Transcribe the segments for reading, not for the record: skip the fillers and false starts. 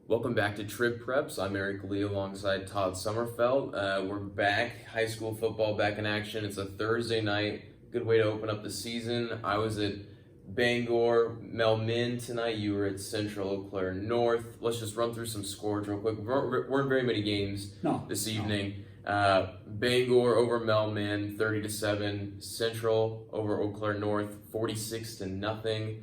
Welcome back to TribPreps. I'm Eric Lee alongside Todd Sommerfeldt. We're back, high school football back in action. It's a Thursday night. Good way to open up the season. I was at Bangor, Melmin tonight. You were at Central Eau Claire North. Let's just run through some scores real quick. Weren't very many games this evening. Bangor over Melmin, 30-7. Central over Eau Claire North, 46-0.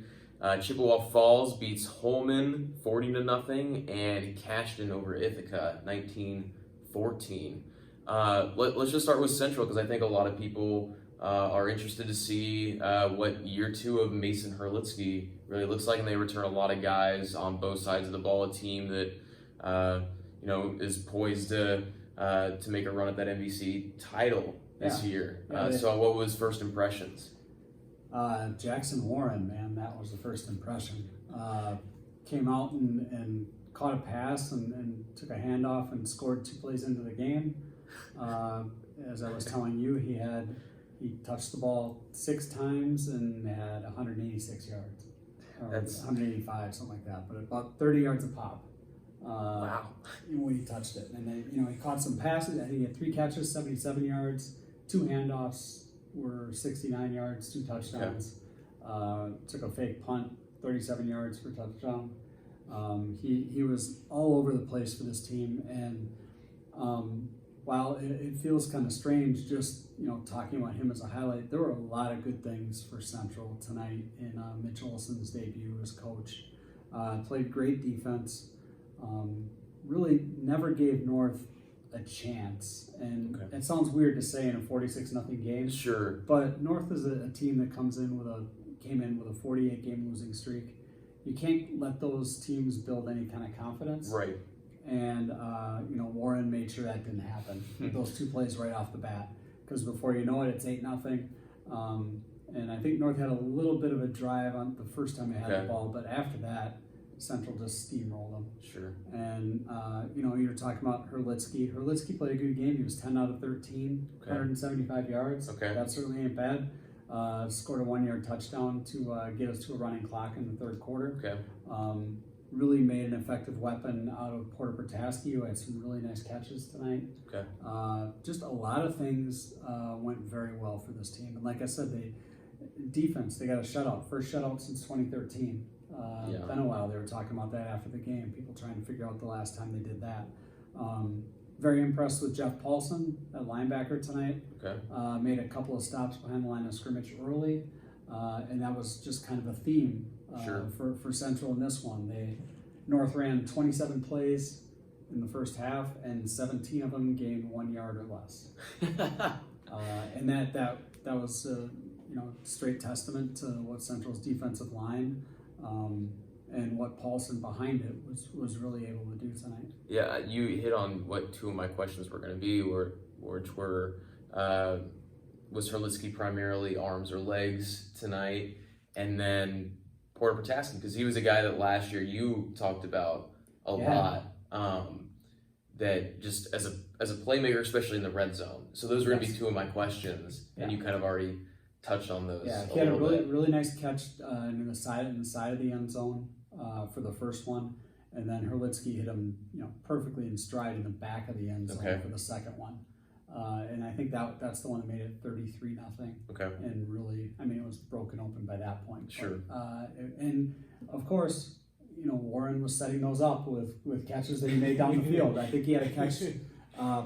Chippewa Falls beats Holman 40-0, and Cashton over Ithaca 19-14. Let's just start with Central because I think a lot of people are interested to see what year two of Mason Herlitzky really looks like, and they return a lot of guys on both sides of the ball. A team that is poised to make a run at that MVC title this year. So, what was first impressions? Jackson Warren, man, that was the first impression. Came out and caught a pass and took a handoff and scored 2 plays into the game. As I was telling you, he touched the ball 6 times and had 186 yards. That's 185, something like that, but about 30 yards a pop. Wow. When he touched it. And then, he caught some passes. He had 3 catches, 77 yards, 2 handoffs were 69 yards, 2 touchdowns. Took a fake punt, 37 yards for a touchdown. He was all over the place for this team, and while it feels kind of strange just talking about him as a highlight, there were a lot of good things for Central tonight in Mitch Olson's debut as coach. Played great defense. Really never gave North a chance, and it sounds weird to say in a 46-0 game. Sure, but North is a team that came in with a 48 game losing streak. You can't let those teams build any kind of confidence, right? And Warren made sure that didn't happen with those 2 plays right off the bat, because before you know it, it's 8-0. And I think North had a little bit of a drive on the first time they had the ball, but after that, Central just steamrolled them. Sure. And, you're talking about Herlitzky. Herlitzky played a good game. He was 10 out of 13, 175 yards. That certainly ain't bad. Scored a 1-yard touchdown to get us to a running clock in the third quarter. Really made an effective weapon out of Porter Protaski, who had some really nice catches tonight. Just a lot of things went very well for this team. And like I said, defense, they got a shutout. First shutout since 2013. Been a while. They were talking about that after the game. People trying to figure out the last time they did that. Very impressed with Jeff Paulson, at linebacker tonight. Made a couple of stops behind the line of scrimmage early, and that was just kind of a theme for Central in this one. North ran 27 plays in the first half, and 17 of them gained 1 yard or less. And that was straight testament to what Central's defensive line and what Paulson behind it was really able to do tonight. Yeah, you hit on what 2 of my questions were going to be, which were was Herlitzky primarily arms or legs tonight, and then Porter Protaski, because he was a guy that last year you talked about a lot, that just as a playmaker, especially in the red zone. So those were going to be 2 of my questions, and you kind of already touched on those. Yeah, he had a really nice catch in the side of the end zone for the first one, and then Herlitzky hit him perfectly in stride in the back of the end zone for the second one. And I think that's the one that made it 33-0. And really, it was broken open by that point. Sure. And of course, Warren was setting those up with catches that he made down the field. I think he had a catch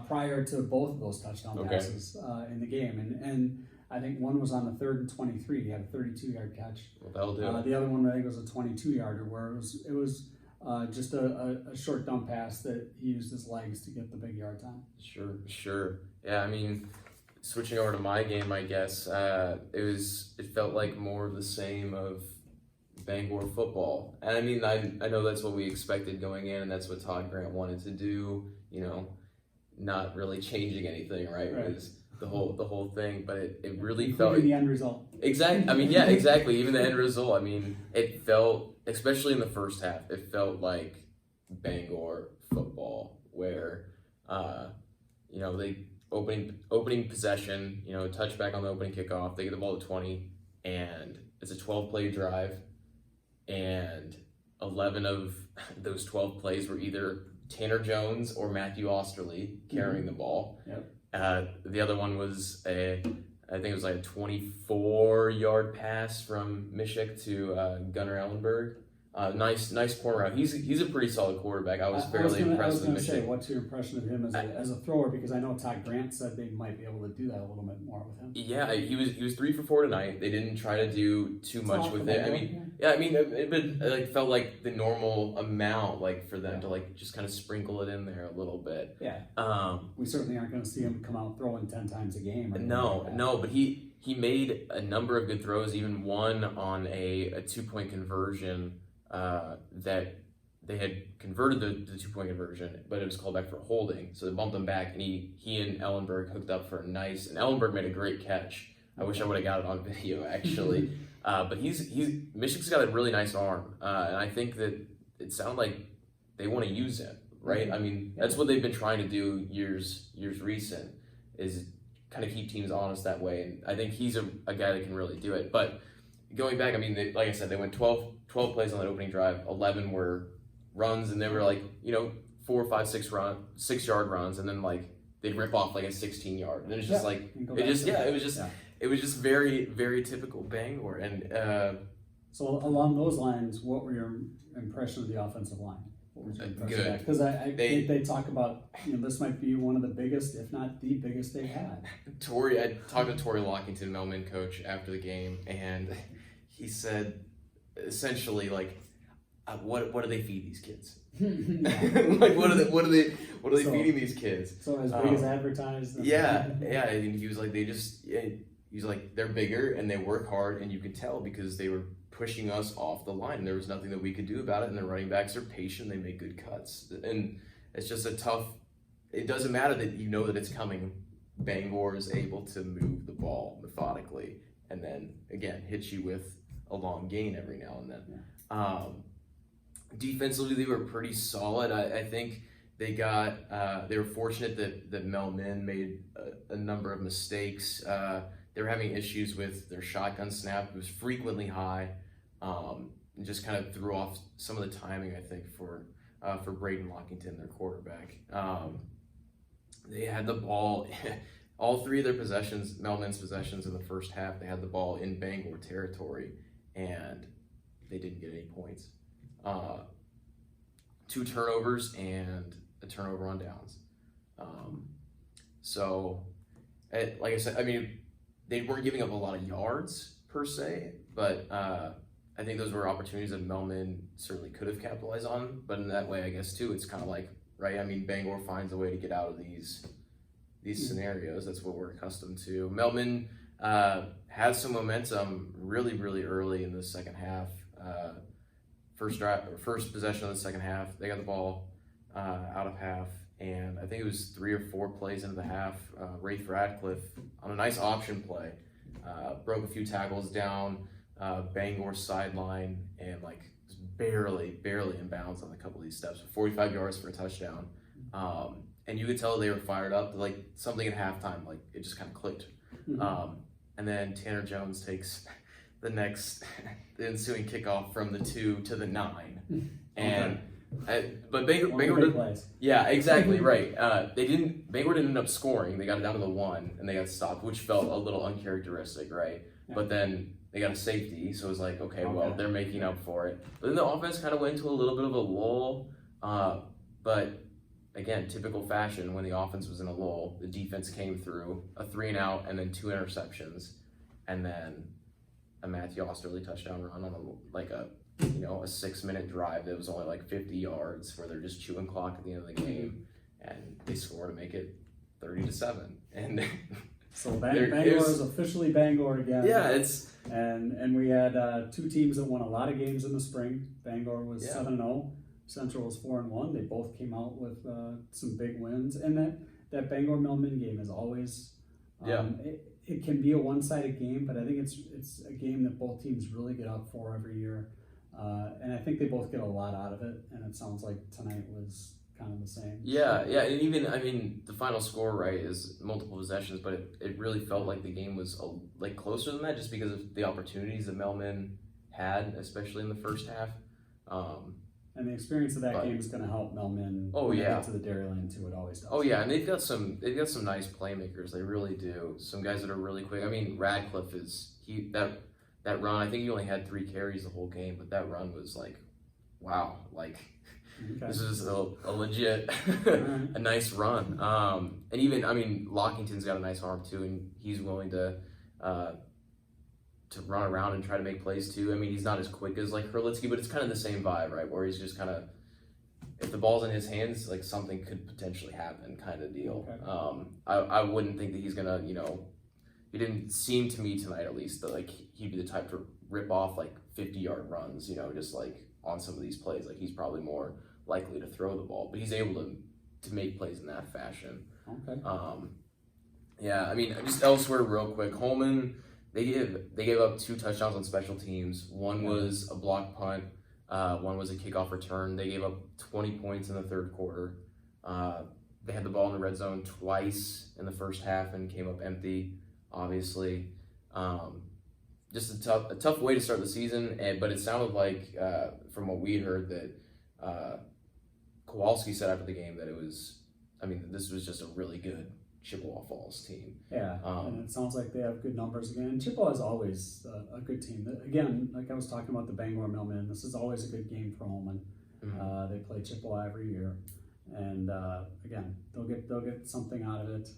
prior to both of those touchdown passes in the game, and I think one was on the 3rd and 23. He had a 32-yard catch. Well, that'll do. The other one I think was a 22-yarder, where it was just a short dump pass that he used his legs to get the big yards on. Sure. Yeah, switching over to my game, I guess it felt like more of the same of Bangor football. And I know that's what we expected going in, and that's what Todd Grant wanted to do. Not really changing anything, right? It was the whole thing, but it really felt the end result. Exactly. Exactly. Even the end result. It felt, especially in the first half, it felt like Bangor football, where they opening possession, touchback on the opening kickoff. They get the ball at 20, and it's a 12-play drive, and 11 of those 12 plays were either Tanner Jones or Matthew Osterley carrying the ball. Yep. The other one was I think it was like a 24-yard pass from Mishik to Gunnar Ellenberg. Nice corner route. He's a pretty solid quarterback. I was fairly impressed with Mishik. What's your impression of him as a thrower? Because I know Todd Grant said they might be able to do that a little bit more with him. Yeah, he was 3 for 4 tonight. They didn't try to do too much with it. I mean, it felt like the normal amount, like for them to like just kind of sprinkle it in there a little bit. Yeah. We certainly aren't going to see him come out throwing 10 times a game. No, but he made a number of good throws. Even one on a 2-point conversion. That they had converted the 2-point conversion, but it was called back for holding. So they bumped him back, and he and Ellenberg hooked up for a nice. And Ellenberg made a great catch. I wish I would have got it on video actually. But Michigan's got a really nice arm, and I think that it sounded like they want to use him, right? I mean, that's what they've been trying to do years recent, is kind of keep teams honest that way. And I think he's a guy that can really do it. But going back, I mean, like I said, they went 12 plays on that opening drive. 11 were runs, and they were like, 4, 5, 6-yard runs, and then like they'd rip off like a 16-yard, and it's just it was just very, very typical Bangor. And so along those lines, what were your impression of the offensive line? What was your impression of that? Because they talk about this might be one of the biggest, if not the biggest, they've had. I talked to Tori Lockington, Melman coach, after the game, and he said essentially like, what do they feed these kids? Like what are they feeding these kids? So as big as advertised. Yeah. And he was like, he's like, they're bigger and they work hard, and you could tell because they were pushing us off the line. There was nothing that we could do about it, and the running backs are patient. They make good cuts, and it's just it doesn't matter that that it's coming. Bangor is able to move the ball methodically, and then again hit you with a long gain every now and then. Defensively, they were pretty solid. I think they were fortunate that Melman made a number of mistakes. They were having issues with their shotgun snap. It was frequently high, and just kind of threw off some of the timing, I think, for Braden Lockington, their quarterback. They had the ball, all 3 of their possessions, Melman's possessions in the first half, they had the ball in Bangor territory, and they didn't get any points. 2 turnovers and a turnover on downs. Like I said, I mean, they weren't giving up a lot of yards per se, but I think those were opportunities that Melman certainly could have capitalized on. But in that way, I guess too, it's kind of like, right? I mean, Bangor finds a way to get out of these scenarios. That's what we're accustomed to. Melman had some momentum really, really early in the second half. First possession of the second half, they got the ball out of half, and I think it was 3 or 4 plays into the half. Rafe Radcliffe on a nice option play broke a few tackles down Bangor's sideline, and like barely in bounds on a couple of these steps. 45 yards for a touchdown, and you could tell they were fired up. Like something at halftime, like it just kind of clicked. And then Tanner Jones takes the ensuing kickoff from the 2 to the 9, and but Bangor did, yeah, exactly right. Bangor didn't end up scoring. They got it down to the 1, and they got stopped, which felt a little uncharacteristic, right? Yeah. But then they got a safety, so it was like, okay, well, they're making up for it. But then the offense kind of went into a little bit of a lull. But again, typical fashion, when the offense was in a lull, the defense came through, a 3-and-out, and then 2 interceptions, and then a Matthew Osterley touchdown run on a 6-minute drive that was only like 50 yards, where they're just chewing clock at the end of the game, and they score to make it 30-7. And so Bangor is officially Bangor again. Yeah, and we had 2 teams that won a lot of games in the spring. Bangor was 7-0. Central was 4-1. They both came out with some big wins, and that Bangor Melman game is always it can be a one-sided game, but I think it's a game that both teams really get up for every year, and I think they both get a lot out of it. And it sounds like tonight was kind of the same. Yeah, and even, I mean, the final score, right, is multiple possessions, but it really felt like the game was like closer than that, just because of the opportunities that Melman had, especially in the first half. And the experience of that game is going to help Melman. Get to the Dairyland too. It always does. Oh yeah, and they've got some nice playmakers. They really do. Some guys that are really quick. I mean, Radcliffe that run. I think he only had 3 carries the whole game, but that run was like, wow, like this is a legit a nice run. And even Lockington's got a nice arm too, and he's willing to run around and try to make plays too. I mean, he's not as quick as like Hurlitsky, but it's kind of the same vibe, right? Where he's just kind of, if the ball's in his hands, like something could potentially happen, kind of deal. Okay. I wouldn't think that he's gonna, he didn't seem to me tonight at least that like he'd be the type to rip off like 50-yard runs, just like on some of these plays. Like he's probably more likely to throw the ball, but he's able to make plays in that fashion. Okay. Yeah, I mean, just elsewhere real quick, Holman. They gave up 2 touchdowns on special teams. One was a block punt. One was a kickoff return. They gave up 20 points in the third quarter. They had the ball in the red zone twice in the first half and came up empty, obviously. Just a tough way to start the season, but it sounded like, from what we heard, that Kowalski said after the game that this was just a really good Chippewa Falls team. Yeah, and it sounds like they have good numbers again. And Chippewa is always a good team. Again, like I was talking about the Bangor Millmen, this is always a good game for Holman. Mm-hmm. They play Chippewa every year, and again, they'll get something out of it.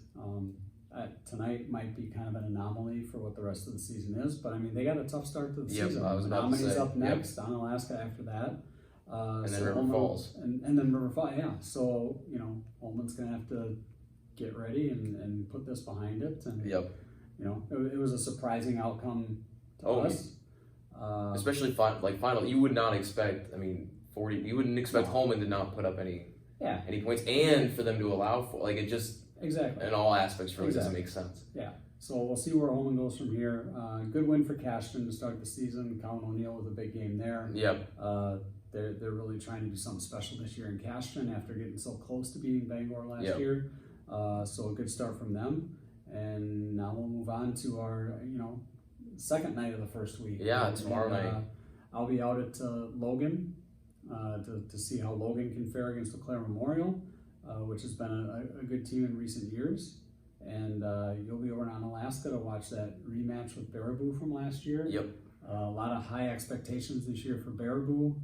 Tonight might be kind of an anomaly for what the rest of the season is, but I mean they got a tough start to the season. I was about to say. up next, on Alaska after that. And then River Falls. And then River Falls, yeah. So, Holman's going to have to get ready and put this behind it. And, it was a surprising outcome to us. Especially final. You would not expect, 40, you wouldn't expect Holman to not put up any points and for them to allow for, it just, exactly. In all aspects really doesn't make sense. Yeah. So we'll see where Holman goes from here. Good win for Cashton to start the season. Colin O'Neill with a big game there. Yep. They're really trying to do something special this year in Cashton after getting so close to beating Bangor last year. So a good start from them. And now we'll move on to our, second night of the first week. Yeah, tomorrow night. I'll be out at Logan to see how Logan can fare against LeClaire Memorial, which has been a good team in recent years. And you'll be over in Alaska to watch that rematch with Baraboo from last year. Yep. A lot of high expectations this year for Baraboo.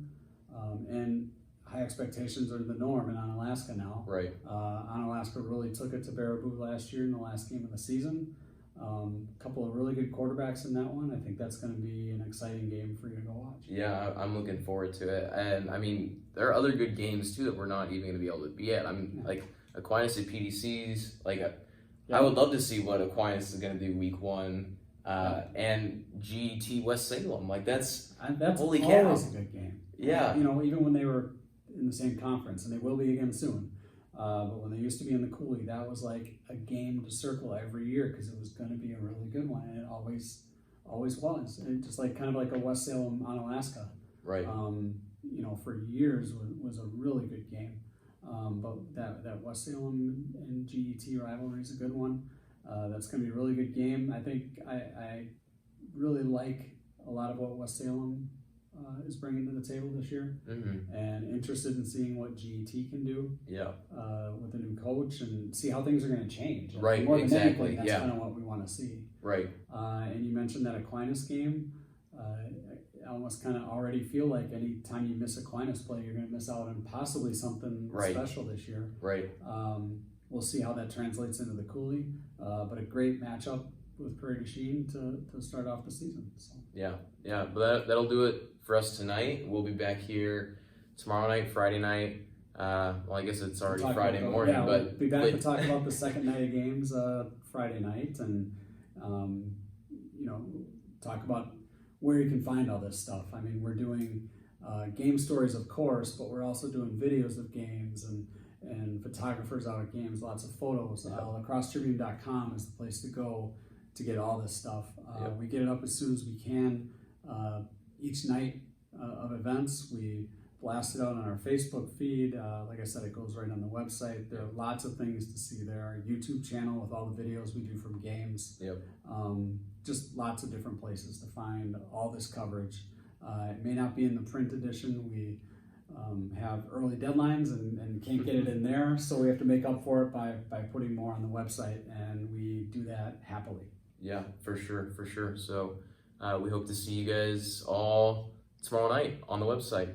And high expectations are the norm in Alaska now. Right. Alaska really took it to Baraboo last year in the last game of the season. A couple of really good quarterbacks in that one. I think that's going to be an exciting game for you to go watch. Yeah, I'm looking forward to it. And there are other good games too that we're not even going to be able to be at. Like Aquinas at PDC's. I would love to see what Aquinas is going to do week 1. And GT West Salem. That's holy cow. Always a good game. Yeah. Even when they were in the same conference, and they will be again soon. But when they used to be in the Cooley, that was like a game to circle every year because it was going to be a really good one, and it always was. And just kind of like a West Salem on Alaska. Right. For years was a really good game. But that West Salem and GET rivalry is a good one. That's going to be a really good game. I think I really like a lot of what West Salem is bringing to the table this year, and interested in seeing what GET can do. Yeah. With the new coach and see how things are going to change. Right. More than exactly. anything, that's kind of what we want to see. Right. And you mentioned that Aquinas game. I almost kind of already feel like any time you miss Aquinas play, you're going to miss out on possibly something special this year. Right. We'll see how that translates into the Cooley, but a great matchup with Prairie du Chien to start off the season. So. Yeah, but that'll do it for us tonight. We'll be back here tomorrow night, Friday night. Well, I guess it's already Friday morning, but we'll be back to talk about the second night of games Friday night, and talk about where you can find all this stuff. We're doing game stories, of course, but we're also doing videos of games and photographers out at games, lots of photos. LacrosseTribune.com is the place to go to get all this stuff. We get it up as soon as we can. Each night of events, we blast it out on our Facebook feed. Like I said, it goes right on the website. There are lots of things to see there. Our YouTube channel with all the videos we do from games. Yep. Just lots of different places to find all this coverage. It may not be in the print edition. We have early deadlines and can't get it in there, so we have to make up for it by putting more on the website, and we do that happily. Yeah, for sure. So we hope to see you guys all tomorrow night on the website.